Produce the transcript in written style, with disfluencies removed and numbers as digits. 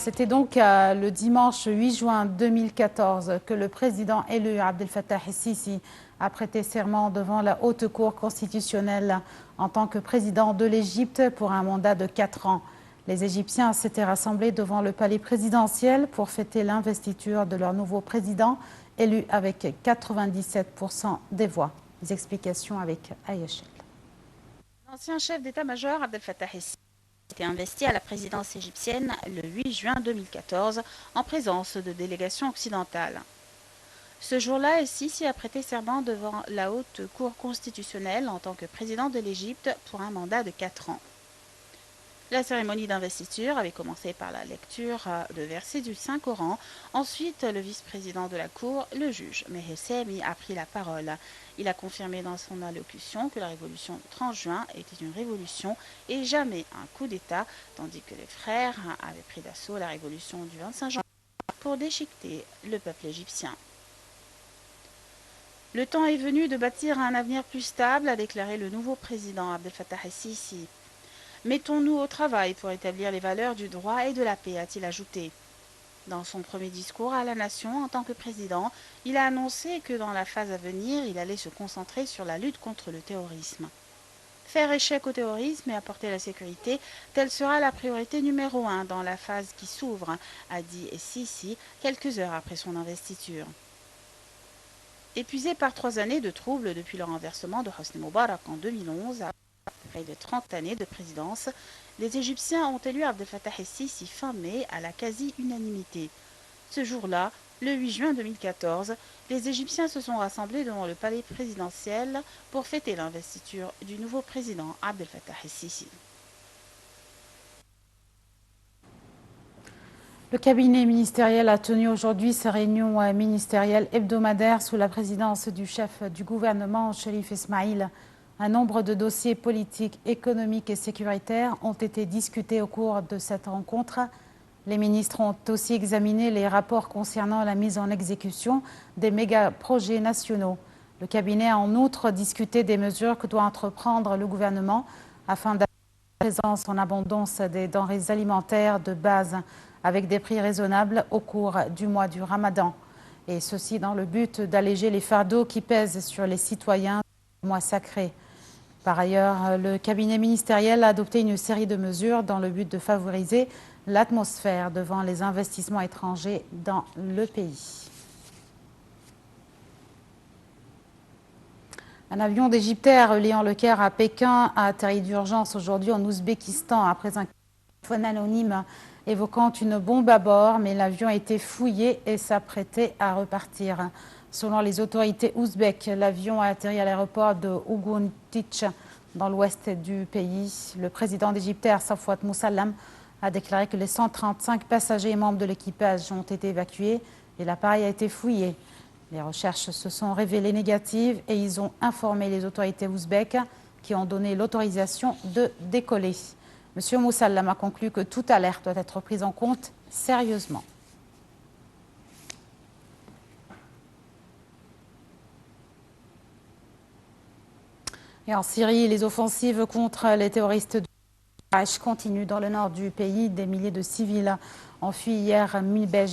C'était donc le dimanche 8 juin 2014 que le président élu Abdel Fattah el-Sisi a prêté serment devant la Haute Cour constitutionnelle en tant que président de l'Égypte pour un mandat de 4 ans. Les Égyptiens s'étaient rassemblés devant le palais présidentiel pour fêter l'investiture de leur nouveau président, élu avec 97% des voix. Les explications avec Ayachel. L'ancien chef d'état-major Abdel Fattah el-Sisi a été investi à la présidence égyptienne le 8 juin 2014 en présence de délégations occidentales. Ce jour-là, el-Sisi a prêté serment devant la Haute Cour constitutionnelle en tant que président de l'Égypte pour un mandat de 4 ans. La cérémonie d'investiture avait commencé par la lecture de versets du Saint-Coran. Ensuite, le vice-président de la Cour, le juge Meher Semi, a pris la parole. Il a confirmé dans son allocution que la révolution du 30 juin était une révolution et jamais un coup d'État, tandis que les frères avaient pris d'assaut la révolution du 25 janvier pour déchiqueter le peuple égyptien. Le temps est venu de bâtir un avenir plus stable, a déclaré le nouveau président Abdel Fattah el-Sisi. Mettons-nous au travail pour établir les valeurs du droit et de la paix, a-t-il ajouté. Dans son premier discours à la nation en tant que président, il a annoncé que dans la phase à venir, il allait se concentrer sur la lutte contre le terrorisme. Faire échec au terrorisme et apporter la sécurité, telle sera la priorité numéro 1 dans la phase qui s'ouvre, a dit el-Sisi quelques heures après son investiture. Épuisés par 3 années de troubles depuis le renversement de Hosni Moubarak en 2011, après de 30 années de présidence, les Égyptiens ont élu Abdel Fattah el-Sisi fin mai à la quasi-unanimité. Ce jour-là, le 8 juin 2014, les Égyptiens se sont rassemblés devant le palais présidentiel pour fêter l'investiture du nouveau président Abdel Fattah el-Sisi. Le cabinet ministériel a tenu aujourd'hui sa réunion ministérielle hebdomadaire sous la présidence du chef du gouvernement, Cherif Esmaïl. Un nombre de dossiers politiques, économiques et sécuritaires ont été discutés au cours de cette rencontre. Les ministres ont aussi examiné les rapports concernant la mise en exécution des méga-projets nationaux. Le cabinet a en outre discuté des mesures que doit entreprendre le gouvernement afin d'assurer la présence en abondance des denrées alimentaires de base avec des prix raisonnables au cours du mois du Ramadan. Et ceci dans le but d'alléger les fardeaux qui pèsent sur les citoyens du mois sacré. Par ailleurs, le cabinet ministériel a adopté une série de mesures dans le but de favoriser l'atmosphère devant les investissements étrangers dans le pays. Un avion d'Égyptair reliant le Caire à Pékin a atterri d'urgence aujourd'hui en Ouzbékistan après un téléphone anonyme évoquant une bombe à bord, mais l'avion a été fouillé et s'apprêtait à repartir. Selon les autorités ouzbèques, l'avion a atterri à l'aéroport de Ougountiche, dans l'ouest du pays. Le président d'Égyptair, Safwat Moussalam, a déclaré que les 135 passagers et membres de l'équipage ont été évacués et l'appareil a été fouillé. Les recherches se sont révélées négatives et ils ont informé les autorités ouzbèques qui ont donné l'autorisation de décoller. Monsieur Moussalam a conclu que toute alerte doit être prise en compte sérieusement. Et en Syrie, les offensives contre les terroristes de Daesh continuent dans le nord du pays. Des milliers de civils ont fui hier mi-Belge,